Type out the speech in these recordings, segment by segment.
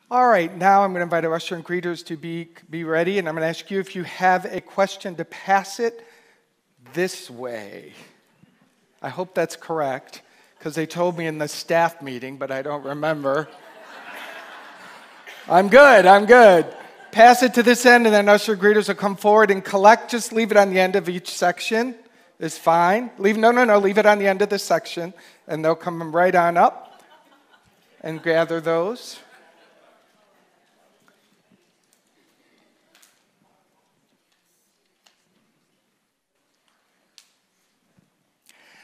All right, now I'm going to invite our usher and greeters to be ready, and I'm going to ask you if you have a question to pass it this way. I hope that's correct, because they told me in the staff meeting, but I don't remember. I'm good. Pass it to this end, and then usher greeters will come forward and collect. Just leave it on the end of each section. It's fine. Leave it on the end of the section, and they'll come right on up and gather those.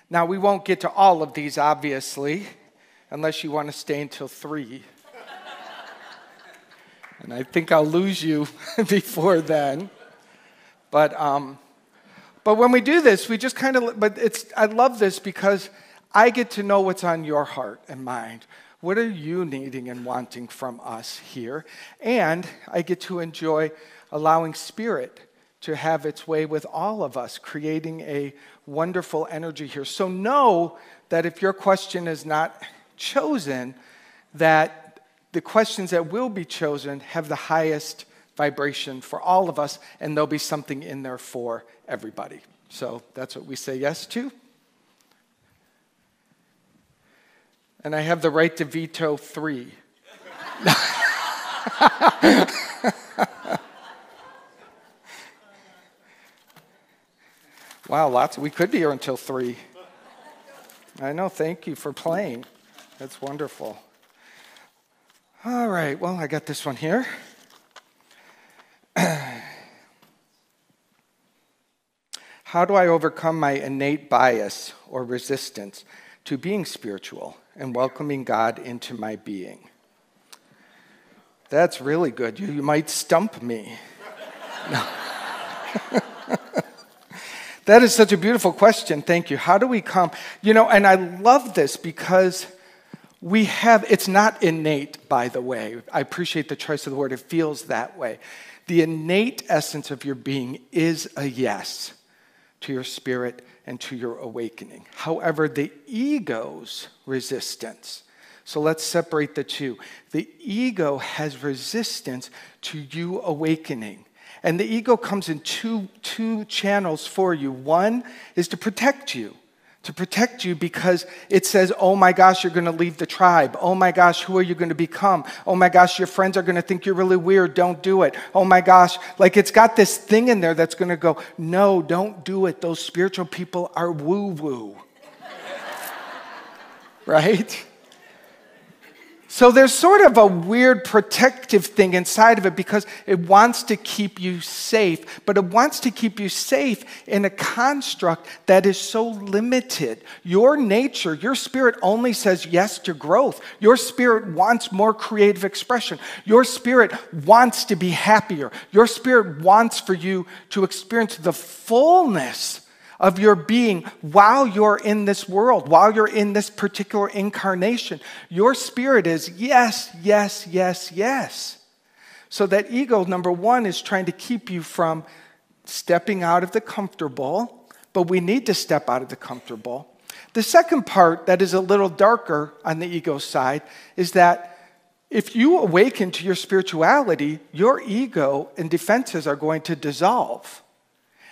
Now, we won't get to all of these, obviously, unless you want to stay until 3. And I think I'll lose you before then. But when we do this, we just kind of, I love this because I get to know what's on your heart and mind. What are you needing and wanting from us here? And I get to enjoy allowing Spirit to have its way with all of us, creating a wonderful energy here. So know that if your question is not chosen, that the questions that will be chosen have the highest vibration for all of us, and there'll be something in there for everybody. So that's what we say yes to. And I have the right to veto 3. Wow, we could be here until 3. I know, thank you for playing. That's wonderful. All right, well, I got this one here. How do I overcome my innate bias or resistance to being spiritual and welcoming God into my being? That's really good. You might stump me. No. That is such a beautiful question. Thank you. How do we come? And I love this because it's not innate, by the way. I appreciate the choice of the word. It feels that way. The innate essence of your being is a yes to your spirit and to your awakening. However, the ego's resistance, so let's separate the two. The ego has resistance to you awakening. And the ego comes in two channels for you. One is to protect you because it says, oh my gosh, you're going to leave the tribe. Oh my gosh, who are you going to become? Oh my gosh, your friends are going to think you're really weird. Don't do it. Oh my gosh, it's got this thing in there that's going to go, no, don't do it. Those spiritual people are woo-woo. Right? So there's sort of a weird protective thing inside of it because it wants to keep you safe, but it wants to keep you safe in a construct that is so limited. Your nature, your spirit only says yes to growth. Your spirit wants more creative expression. Your spirit wants to be happier. Your spirit wants for you to experience the fullness of your being while you're in this world, while you're in this particular incarnation. Your spirit is yes, yes, yes, yes. So that ego, number one, is trying to keep you from stepping out of the comfortable, but we need to step out of the comfortable. The second part that is a little darker on the ego side is that if you awaken to your spirituality, your ego and defenses are going to dissolve.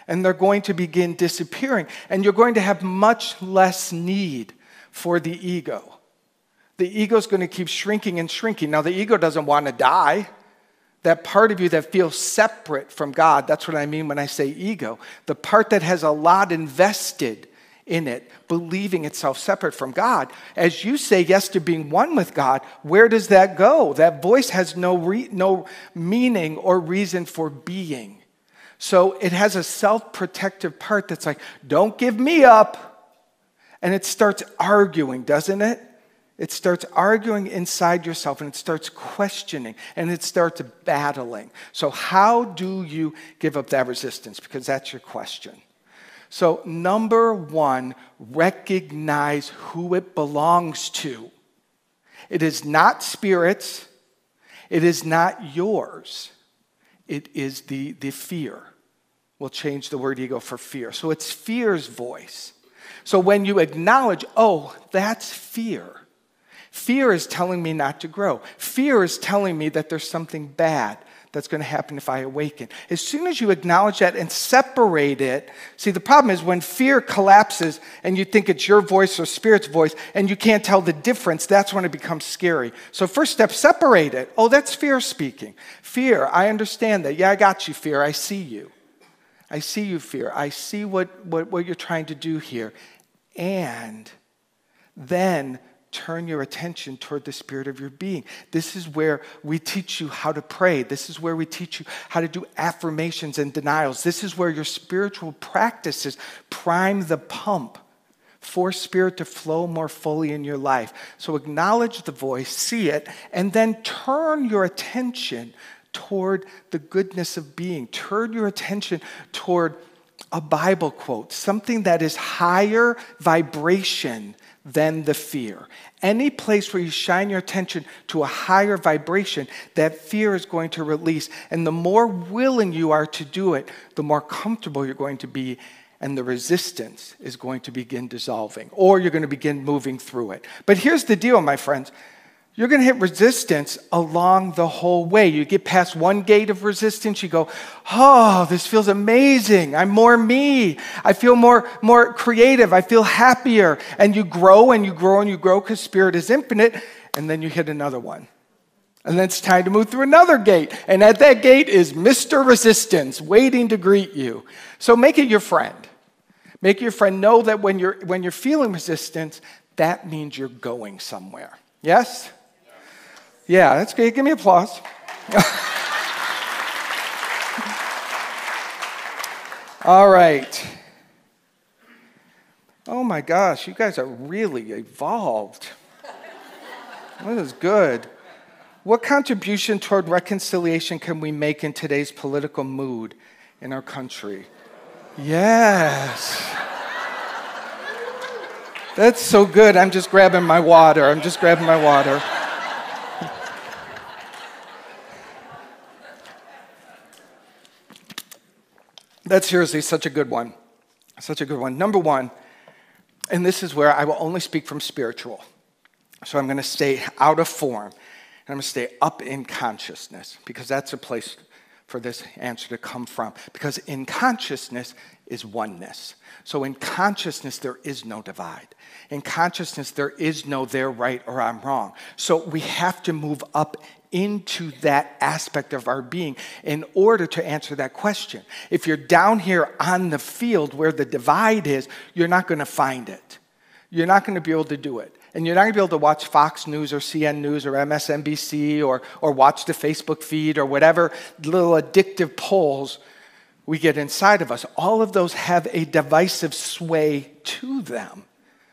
And they're going to begin disappearing. And you're going to have much less need for the ego. The ego is going to keep shrinking and shrinking. Now, the ego doesn't want to die. That part of you that feels separate from God, that's what I mean when I say ego. The part that has a lot invested in it, believing itself separate from God. As you say yes to being one with God, where does that go? That voice has no meaning or reason for being. So it has a self-protective part that's like, don't give me up. And it starts arguing, doesn't it? It starts arguing inside yourself, and it starts questioning, and it starts battling. So how do you give up that resistance? Because that's your question. So number one, recognize who it belongs to. It is not Spirit's. It is not yours. It is the fear. We'll change the word ego for fear. So it's fear's voice. So when you acknowledge, oh, that's fear. Fear is telling me not to grow. Fear is telling me that there's something bad that's going to happen if I awaken. As soon as you acknowledge that and separate it, see, the problem is when fear collapses and you think it's your voice or Spirit's voice and you can't tell the difference, that's when it becomes scary. So first step, separate it. Oh, that's fear speaking. Fear, I understand that. Yeah, I got you, fear. I see you. I see you, fear. I see what you're trying to do here. And then turn your attention toward the spirit of your being. This is where we teach you how to pray. This is where we teach you how to do affirmations and denials. This is where your spiritual practices prime the pump for spirit to flow more fully in your life. So acknowledge the voice, see it, and then turn your attention toward the goodness of being. Turn your attention toward a Bible quote, something that is higher vibration than the fear. Any place where you shine your attention to a higher vibration, that fear is going to release. And the more willing you are to do it, the more comfortable you're going to be, and the resistance is going to begin dissolving, or you're going to begin moving through it. But here's the deal, my friends. You're going to hit resistance along the whole way. You get past one gate of resistance, you go, oh, this feels amazing. I'm more me. I feel more creative. I feel happier. And you grow and you grow and you grow because Spirit is infinite. And then you hit another one. And then it's time to move through another gate. And at that gate is Mr. Resistance waiting to greet you. So make it your friend. Make your friend know that when you're feeling resistance, that means you're going somewhere. Yes? Yeah, that's great. Give me applause. All right. Oh my gosh, you guys are really evolved. That is good. What contribution toward reconciliation can we make in today's political mood in our country? Yes. That's so good. I'm just grabbing my water. That's seriously such a good one. Number one, and this is where I will only speak from spiritual. So I'm going to stay out of form, and I'm going to stay up in consciousness, because that's a place for this answer to come from. Because in consciousness is oneness. So in consciousness, there is no divide. In consciousness, there is no they're right or I'm wrong. So we have to move up into that aspect of our being in order to answer that question. If you're down here on the field where the divide is, you're not going to find it. You're not going to be able to do it. And you're not going to be able to watch Fox News or CNN News or MSNBC or watch the Facebook feed or whatever little addictive polls we get inside of us. All of those have a divisive sway to them,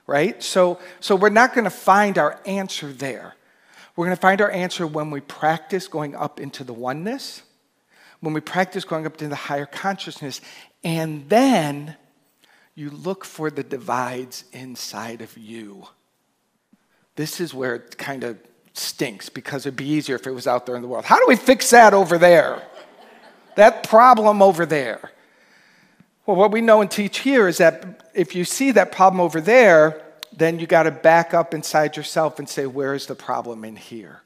right? So we're not going to find our answer there. We're going to find our answer when we practice going up into the oneness, when we practice going up into the higher consciousness, and then you look for the divides inside of you. This is where it kind of stinks, because it'd be easier if it was out there in the world. How do we fix that over there? That problem over there. Well, what we know and teach here is that if you see that problem over there, then you got to back up inside yourself and say, where is the problem in here?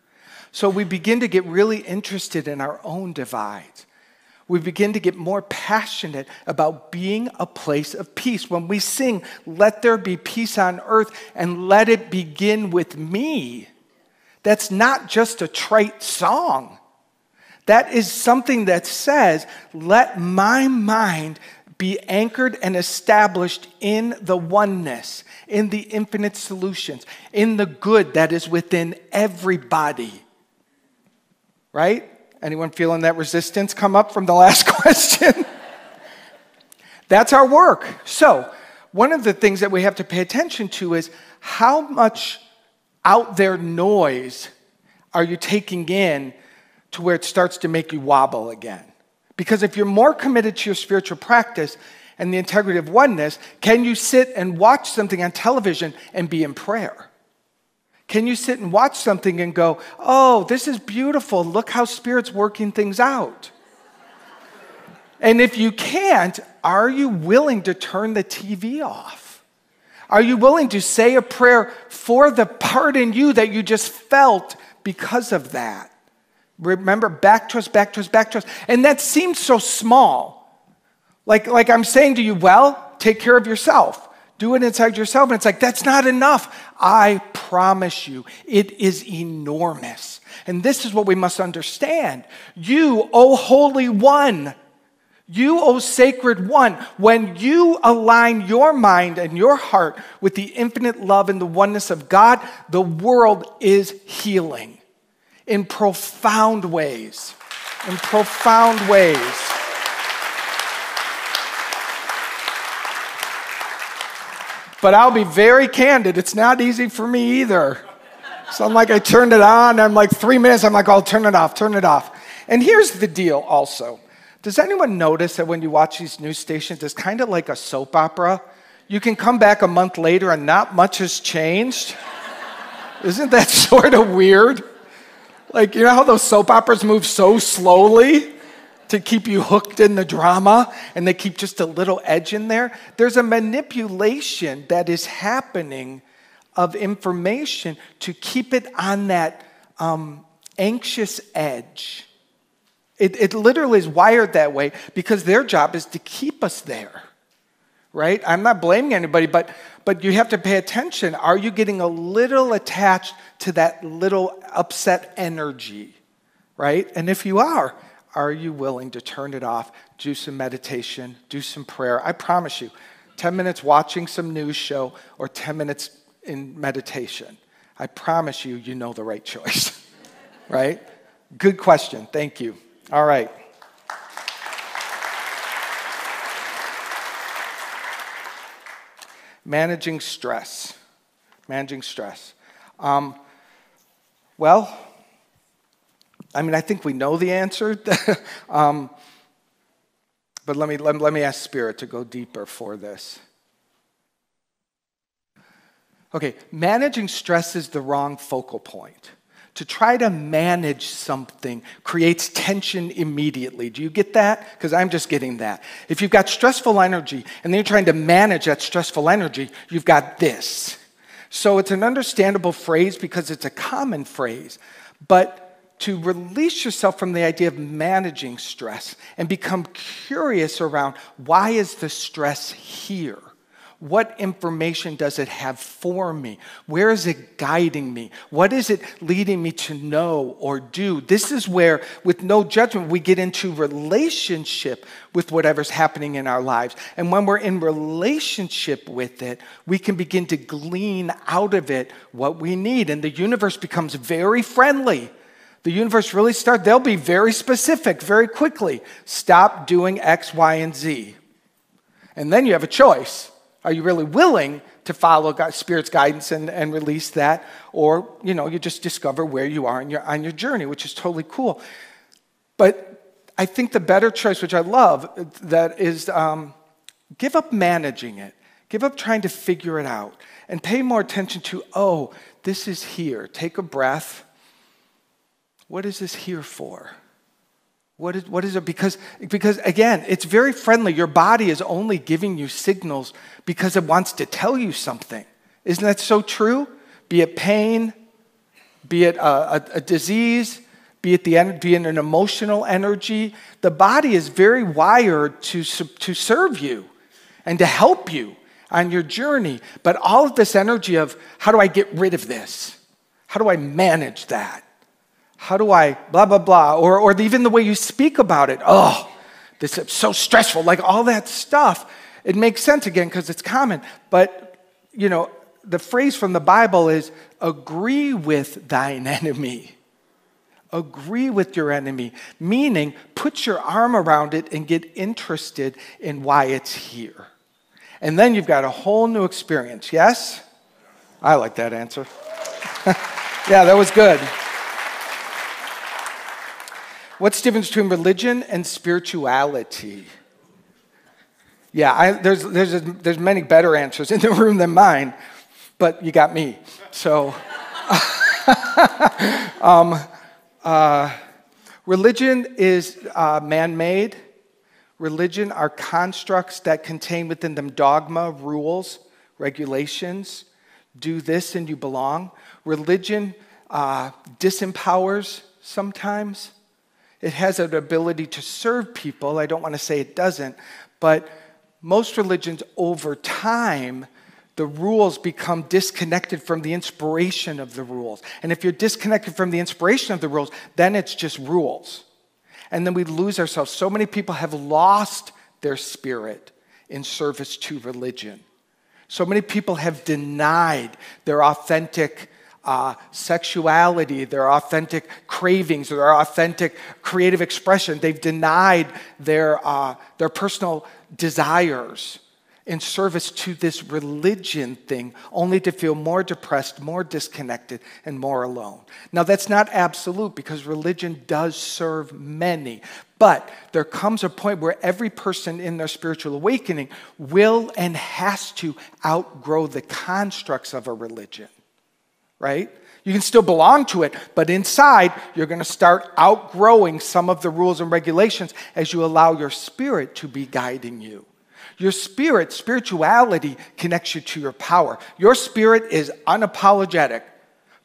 So we begin to get really interested in our own divides. We begin to get more passionate about being a place of peace. When we sing, let there be peace on earth and let it begin with me, that's not just a trite song. That is something that says, let my mind be anchored and established in the oneness, in the infinite solutions, in the good that is within everybody. Right? Anyone feeling that resistance come up from the last question? That's our work. So, one of the things that we have to pay attention to is how much out there noise are you taking in to where it starts to make you wobble again? Because if you're more committed to your spiritual practice and the integrity of oneness, can you sit and watch something on television and be in prayer? Can you sit and watch something and go, oh, this is beautiful. Look how Spirit's working things out. And if you can't, are you willing to turn the TV off? Are you willing to say a prayer for the part in you that you just felt because of that? Remember, back to us, back to us, back to us. And that seems so small. Like I'm saying to you, well, take care of yourself. Do it inside yourself. And it's like, that's not enough. I promise you, it is enormous. And this is what we must understand. You, O Holy One, you, O Sacred One, when you align your mind and your heart with the infinite love and the oneness of God, the world is healing in profound ways. In profound ways. But I'll be very candid, it's not easy for me either. So I'm like, I turned it on, I'm like 3 minutes, I'm like, I'll turn it off, turn it off. And here's the deal also. Does anyone notice that when you watch these news stations, it's kind of like a soap opera? You can come back a month later and not much has changed. Isn't that sort of weird? Like, you know how those soap operas move so slowly to keep you hooked in the drama, and they keep just a little edge in there? There's a manipulation that is happening of information to keep it on that anxious edge. It literally is wired that way because their job is to keep us there, right? I'm not blaming anybody, but you have to pay attention. Are you getting a little attached to that little upset energy, right? And if you are you willing to turn it off, do some meditation, do some prayer? I promise you, 10 minutes watching some news show or 10 minutes in meditation, I promise you, you know the right choice, right? Good question. Thank you. All right. Managing stress. Managing stress. Well, I mean, I think we know the answer. But let me ask Spirit to go deeper for this. Okay, managing stress is the wrong focal point. To try to manage something creates tension immediately. Do you get that? Because I'm just getting that. If you've got stressful energy and then you're trying to manage that stressful energy, you've got this. So it's an understandable phrase because it's a common phrase. But to release yourself from the idea of managing stress and become curious around, why is the stress here? What information does it have for me? Where is it guiding me? What is it leading me to know or do? This is where, with no judgment, we get into relationship with whatever's happening in our lives. And when we're in relationship with it, we can begin to glean out of it what we need. And the universe becomes very friendly. The universe really starts, they'll be very specific very quickly. Stop doing X, Y, and Z. And then you have a choice. Are you really willing to follow Spirit's guidance and release that? Or, you just discover where you are on your journey, which is totally cool. But I think the better choice, which I love, that is give up managing it. Give up trying to figure it out. And pay more attention to, oh, this is here. Take a breath. What is this here for? What is it? Because again, it's very friendly. Your body is only giving you signals because it wants to tell you something. Isn't that so true? Be it pain, be it a disease, be it an emotional energy. The body is very wired to serve you and to help you on your journey. But all of this energy of, how do I get rid of this? How do I manage that? How do I blah, blah, blah? Or even the way you speak about it. Oh, this is so stressful. Like all that stuff. It makes sense again because it's common. But, the phrase from the Bible is, agree with thine enemy. Agree with your enemy. Meaning, put your arm around it and get interested in why it's here. And then you've got a whole new experience. Yes? I like that answer. Yeah, that was good. What's the difference between religion and spirituality? Yeah, there's many better answers in the room than mine, but you got me. So, religion is man-made. Religion are constructs that contain within them dogma, rules, regulations, do this and you belong. Religion disempowers sometimes. It has an ability to serve people. I don't want to say it doesn't, but most religions over time, the rules become disconnected from the inspiration of the rules. And if you're disconnected from the inspiration of the rules, then it's just rules. And then we lose ourselves. So many people have lost their spirit in service to religion. So many people have denied their authentic sexuality, their authentic cravings, their authentic creative expression. They've denied their personal desires in service to this religion thing, only to feel more depressed, more disconnected, and more alone. Now, that's not absolute because religion does serve many, but there comes a point where every person in their spiritual awakening will and has to outgrow the constructs of a religion, right? You can still belong to it, but inside, you're going to start outgrowing some of the rules and regulations as you allow your spirit to be guiding you. Your spirit, spirituality connects you to your power. Your spirit is unapologetic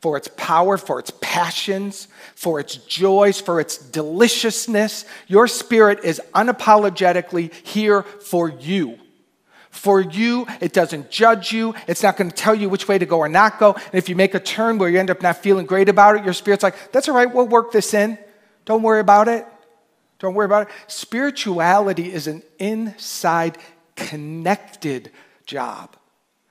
for its power, for its passions, for its joys, for its deliciousness. Your spirit is unapologetically here for you. For you, it doesn't judge you. It's not going to tell you which way to go or not go. And if you make a turn where you end up not feeling great about it, your spirit's like, that's all right, we'll work this in. Don't worry about it. Don't worry about it. Spirituality is an inside connected job.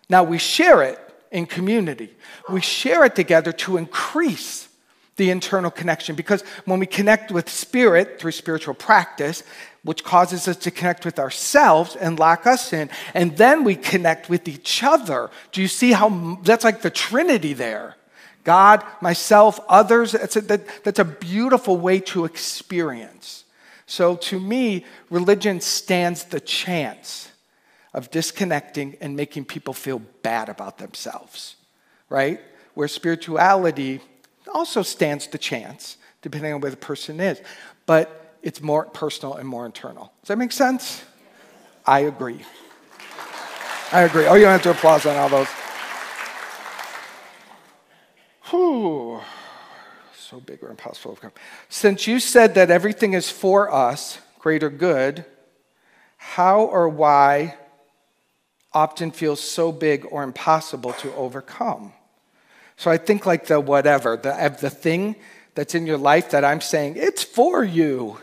Now, we share it in community. We share it together to increase the internal connection, because when we connect with spirit through spiritual practice, which causes us to connect with ourselves and lock us in, and then we connect with each other. Do you see how that's like the Trinity there? God, myself, others. That's a beautiful way to experience. So to me, religion stands the chance of disconnecting and making people feel bad about themselves, right? Where spirituality also stands the chance, depending on where the person is, but it's more personal and more internal. Does that make sense? I agree. I agree. Oh, you don't have to applause on all those. Whew. So big or impossible to overcome. Since you said that everything is for us, greater good, how or why often feels so big or impossible to overcome? So I think like the whatever, the thing that's in your life that I'm saying, it's for you.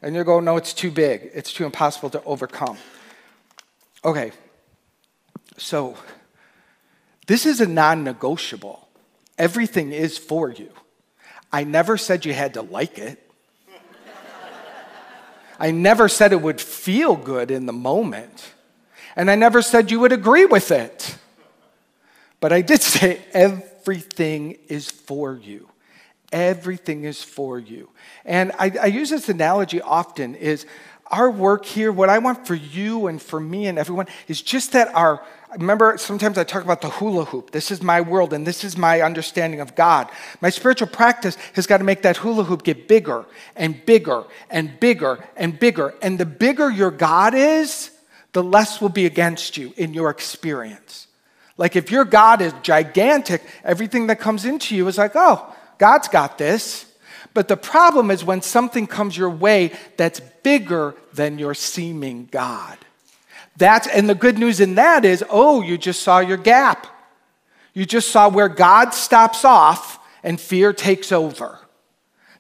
And you're going, no, it's too big. It's too impossible to overcome. Okay, so this is a non-negotiable. Everything is for you. I never said you had to like it. I never said it would feel good in the moment. And I never said you would agree with it. But I did say everything is for you. Everything is for you. And I use this analogy often is our work here, what I want for you and for me and everyone is just that remember sometimes I talk about the hula hoop. This is my world and this is my understanding of God. My spiritual practice has got to make that hula hoop get bigger and bigger and bigger and bigger. And the bigger your God is, the less will be against you in your experience. Like if your God is gigantic, everything that comes into you is like, oh, God's got this. But the problem is when something comes your way that's bigger than your seeming God. And the good news in that is, oh, you just saw your gap. You just saw where God stops off and fear takes over.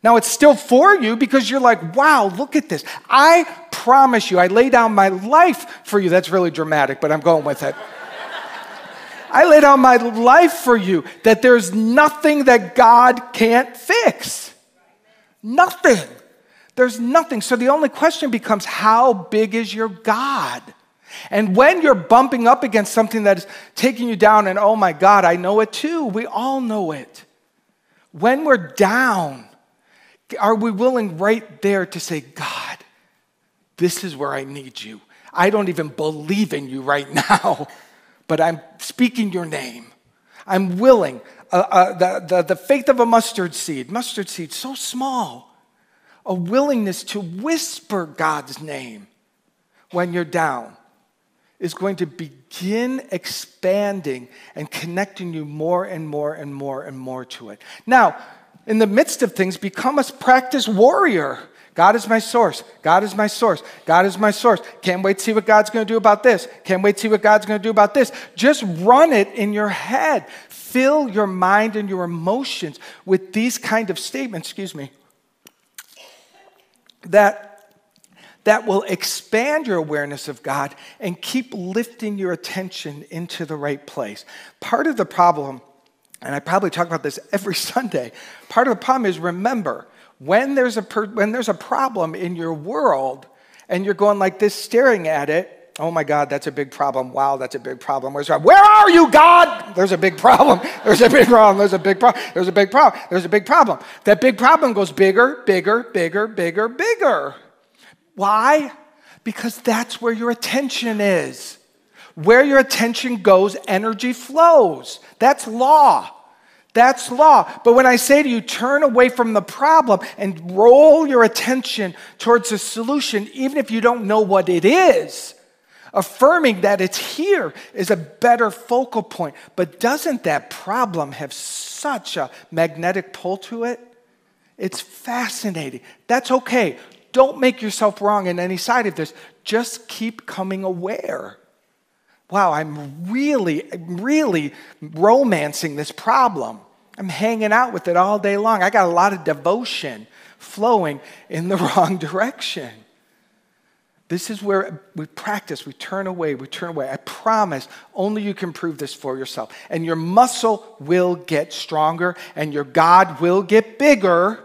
Now, it's still for you because you're like, wow, look at this. I promise you, I lay down my life for you. That's really dramatic, but I'm going with it. I lay down my life for you that there's nothing that God can't fix. Nothing. There's nothing. So the only question becomes, how big is your God? And when you're bumping up against something that is taking you down, and oh my God, I know it too. We all know it. When we're down, are we willing right there to say, God, this is where I need you. I don't even believe in you right now, but I'm speaking your name. I'm willing. The faith of a mustard seed, so small. A willingness to whisper God's name when you're down is going to begin expanding and connecting you more and more and more and more to it. Now, in the midst of things, become a practice warrior. God is my source. God is my source. God is my source. Can't wait to see what God's going to do about this. Can't wait to see what God's going to do about this. Just run it in your head. Fill your mind and your emotions with these kind of statements, that will expand your awareness of God and keep lifting your attention into the right place. Part of the problem, and I probably talk about this every Sunday, part of the problem is, remember, when there's a problem in your world and you're going like this staring at it, oh my God, that's a big problem. Wow, that's a big problem. Where are you, God? There's a big problem. There's a big problem. There's a big problem. There's a big problem. There's a big problem. That big problem goes bigger, bigger, bigger, bigger, bigger. Why? Because that's where your attention is. Where your attention goes, energy flows. That's law. That's law. But when I say to you, turn away from the problem and roll your attention towards the solution, even if you don't know what it is, affirming that it's here is a better focal point. But doesn't that problem have such a magnetic pull to it? It's fascinating. That's okay. Don't make yourself wrong in any side of this. Just keep coming aware. Wow, I'm really romancing this problem. I'm hanging out with it all day long. I got a lot of devotion flowing in the wrong direction. This is where we practice. We turn away. I promise only you can prove this for yourself. And your muscle will get stronger and your God will get bigger.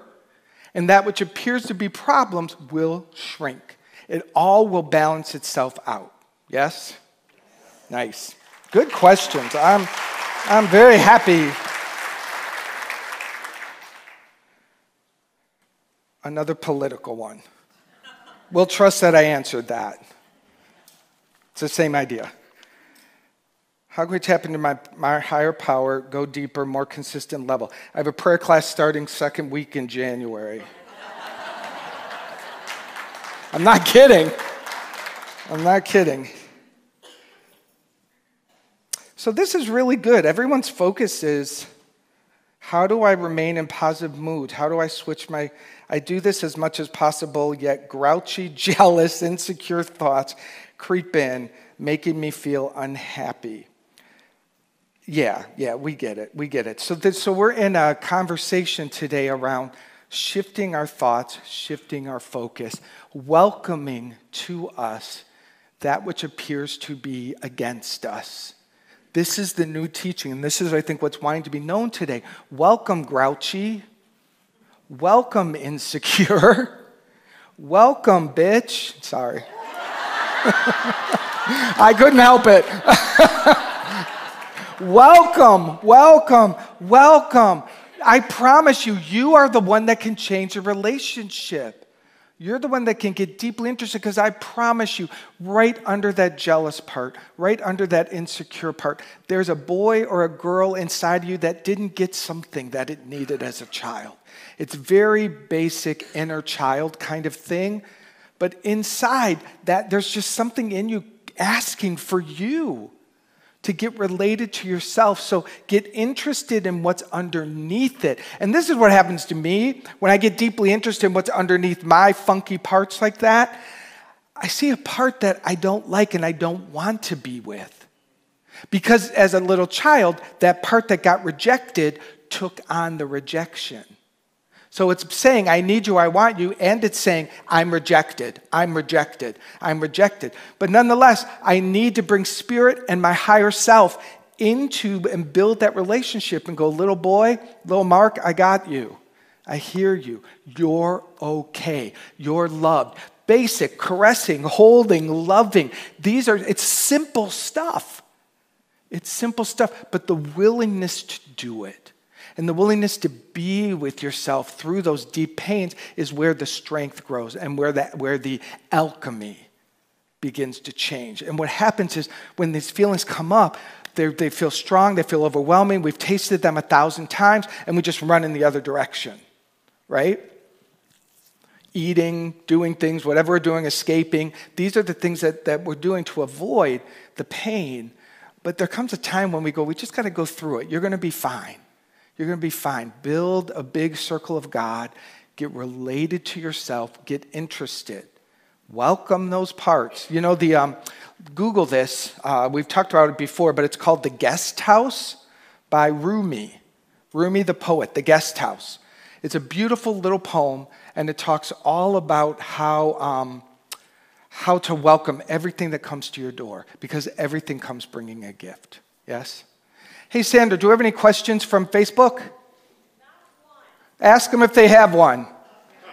And that which appears to be problems will shrink. It all will balance itself out. Yes? Nice. Good questions. I'm very happy. Another political one. We'll trust that I answered that. It's the same idea. How can we tap into my higher power, go deeper, more consistent level? I have a prayer class starting second week in January. I'm not kidding. So this is really good. Everyone's focus is, how do I remain in positive mood? How do I switch I do this as much as possible, yet grouchy, jealous, insecure thoughts creep in, making me feel unhappy. Yeah, we get it. So we're in a conversation today around shifting our thoughts, shifting our focus, welcoming to us that which appears to be against us. This is the new teaching, and this is, I think, what's wanting to be known today. Welcome, grouchy. Welcome, insecure. Welcome, bitch. Sorry. I couldn't help it. Welcome. I promise you, you are the one that can change a relationship. You're the one that can get deeply interested, because I promise you, right under that jealous part, right under that insecure part, there's a boy or a girl inside of you that didn't get something that it needed as a child. It's very basic inner child kind of thing, but inside that, there's just something in you asking for you to get related to yourself. So get interested in what's underneath it. And this is what happens to me when I get deeply interested in what's underneath my funky parts like that. I see a part that I don't like and I don't want to be with. Because as a little child, that part that got rejected took on the rejection. So it's saying, I need you, I want you, and it's saying, I'm rejected. But nonetheless, I need to bring spirit and my higher self into and build that relationship and go, little boy, little Mark, I got you. I hear you. You're okay. You're loved. Basic, caressing, holding, loving. It's simple stuff. It's simple stuff, but the willingness to do it. And the willingness to be with yourself through those deep pains is where the strength grows and where the alchemy begins to change. And what happens is when these feelings come up, they feel strong, they feel overwhelming, we've tasted them 1,000 times, and we just run in the other direction, right? eating, doing things, whatever we're doing, escaping. These are the things that we're doing to avoid the pain. But there comes a time when we just got to go through it. You're going to be fine. You're going to be fine. Build a big circle of God. Get related to yourself. Get interested. Welcome those parts. You know, Google this. We've talked about it before, but it's called The Guest House by Rumi. Rumi the poet, The Guest House. It's a beautiful little poem, and it talks all about how to welcome everything that comes to your door, because everything comes bringing a gift. Yes? Hey, Sandra, do you have any questions from Facebook? Ask them if they have one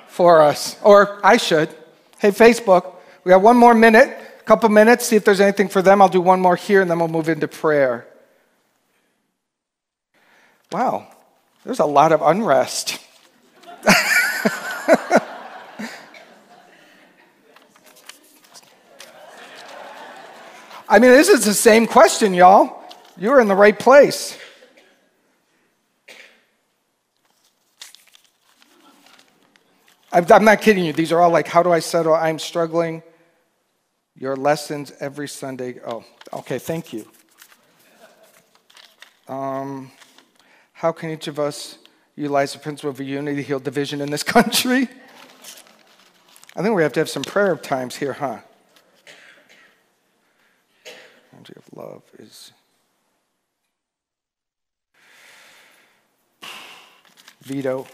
for us, or I should. Hey, Facebook, we got one more minute, a couple minutes, see if there's anything for them. I'll do one more here, and then we'll move into prayer. Wow, there's a lot of unrest. I mean, this is the same question, y'all. You're in the right place. I'm not kidding you. These are all like, how do I settle? I'm struggling. Your lessons every Sunday. Oh, okay, thank you. How can each of us utilize the principle of unity to heal division in this country? I think we have to have some prayer times here, huh? Energy of love is veto.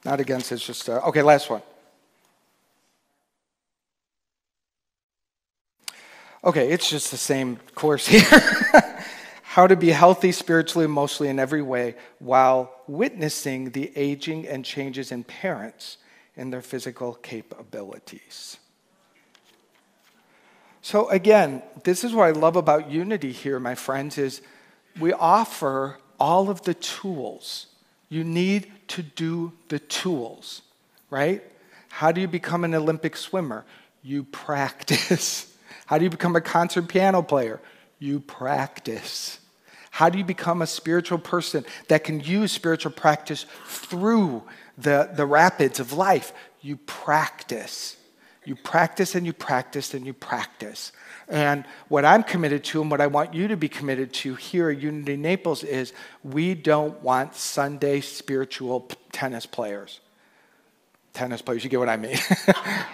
Not against, it's just, okay, last one. Okay, it's just the same course here. How to be healthy spiritually, emotionally, in every way while witnessing the aging and changes in parents in their physical capabilities. So again, this is what I love about unity here, my friends, is we offer all of the tools. You need to do the tools, right? How do you become an Olympic swimmer? You practice. How do you become a concert piano player? You practice. How do you become a spiritual person that can use spiritual practice through the rapids of life? You practice. You practice and you practice and you practice. And what I'm committed to and what I want you to be committed to here at Unity Naples is we don't want Sunday spiritual tennis players. Tennis players, you get what I mean.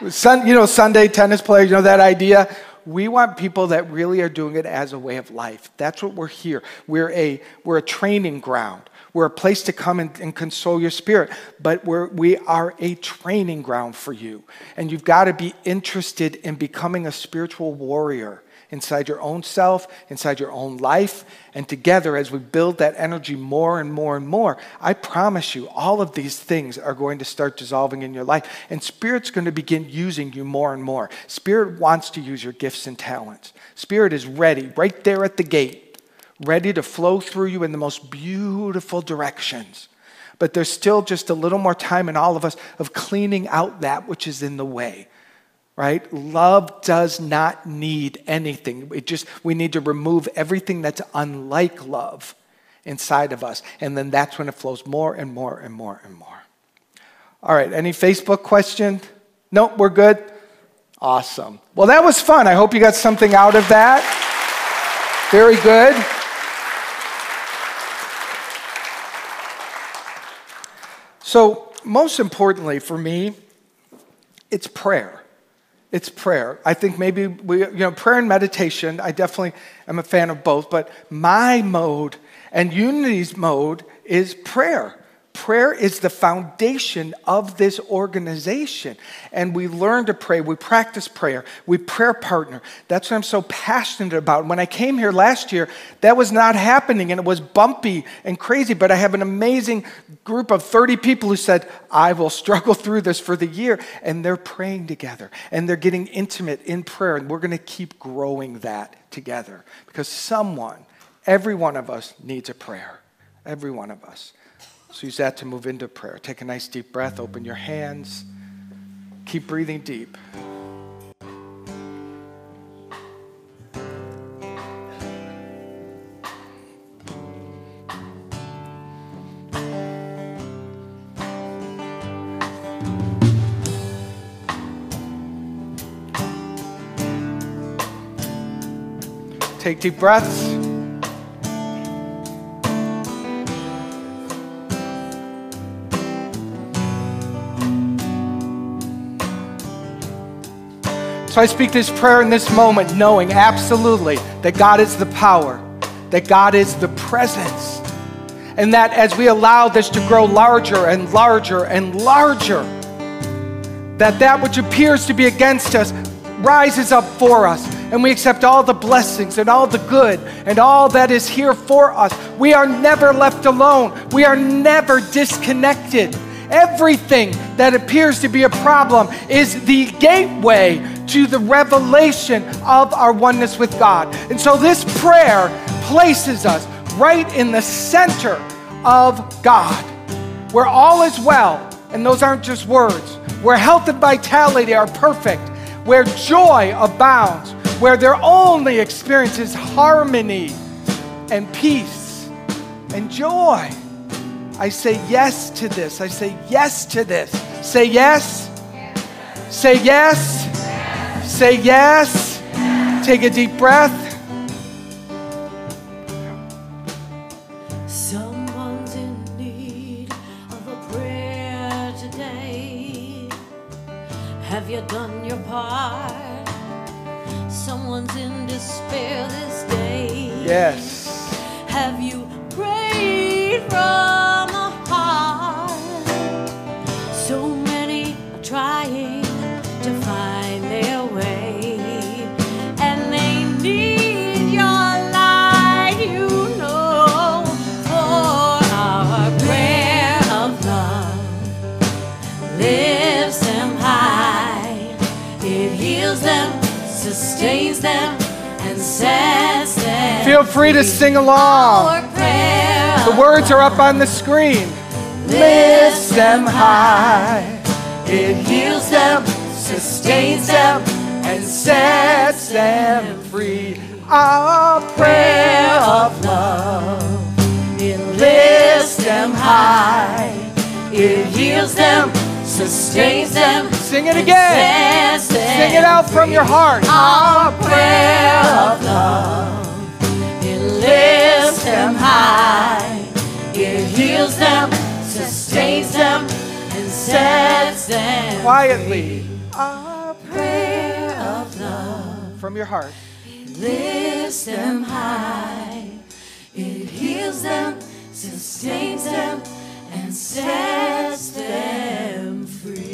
Sunday tennis players, you know that idea? We want people that really are doing it as a way of life. That's what we're here. We're a training ground. We're a place to come and console your spirit, but we are a training ground for you. And you've got to be interested in becoming a spiritual warrior inside your own self, inside your own life, and together as we build that energy more and more and more, I promise you all of these things are going to start dissolving in your life, and Spirit's going to begin using you more and more. Spirit wants to use your gifts and talents. Spirit is ready, right there at the gate, ready to flow through you in the most beautiful directions. But there's still just a little more time in all of us of cleaning out that which is in the way. Right? Love does not need anything. We need to remove everything that's unlike love inside of us. And then that's when it flows more and more and more and more. All right, any Facebook question? Nope, we're good? Awesome. Well, that was fun. I hope you got something out of that. Very good. So, most importantly for me, it's prayer. It's prayer. I think maybe prayer and meditation, I definitely am a fan of both, but my mode and Unity's mode is prayer. Prayer is the foundation of this organization. And we learn to pray. We practice prayer. We prayer partner. That's what I'm so passionate about. When I came here last year, that was not happening, and it was bumpy and crazy. But I have an amazing group of 30 people who said, I will struggle through this for the year. And they're praying together. And they're getting intimate in prayer. And we're going to keep growing that together. Because every one of us needs a prayer. Every one of us. So use that to move into prayer. Take a nice deep breath. Open your hands. Keep breathing deep. Take deep breaths. So I speak this prayer in this moment, knowing absolutely that God is the power, that God is the presence, and that as we allow this to grow larger and larger and larger, that which appears to be against us rises up for us, and we accept all the blessings and all the good and all that is here for us. We are never left alone. We are never disconnected. Everything that appears to be a problem is the gateway to the revelation of our oneness with God. And so this prayer places us right in the center of God, where all is well, and those aren't just words, where health and vitality are perfect, where joy abounds, where their only experience is harmony and peace and joy. I say yes to this. I say yes to this. Say yes. Yes. Say yes. Yes. Say yes. Yes. Take a deep breath. Someone's in need of a prayer today. Have you done your part? Someone's in despair this day. Yes. Have you prayed from the heart? So many are trying to find their way, and they need your light, you know, for our prayer of love lifts them high. It heals them, sustains them, and sets them. Feel free to sing along. The words are up on the screen. Lifts them high. It heals them, sustains them, and sets them free. Our prayer of love. It lifts them high. It heals them, sustains them. Sing it again. Sing it out from your heart. Our prayer of love. It lifts them high. It heals them, sustains them, and sets them quietly. Free. Our prayer of love. From your heart. It lifts them high. It heals them, sustains them, and sets them free.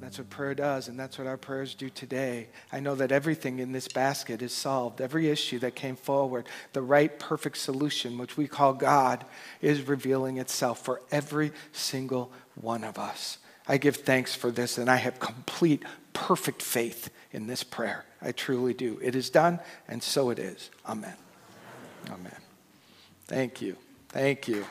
That's what prayer does, and that's what our prayers do today. I know that everything in this basket is solved. Every issue that came forward, the right, perfect solution, which we call God, is revealing itself for every single one of us. I give thanks for this, and I have complete, perfect faith in this prayer. I truly do. It is done, and so it is. Amen. Amen. Thank you. Thank you.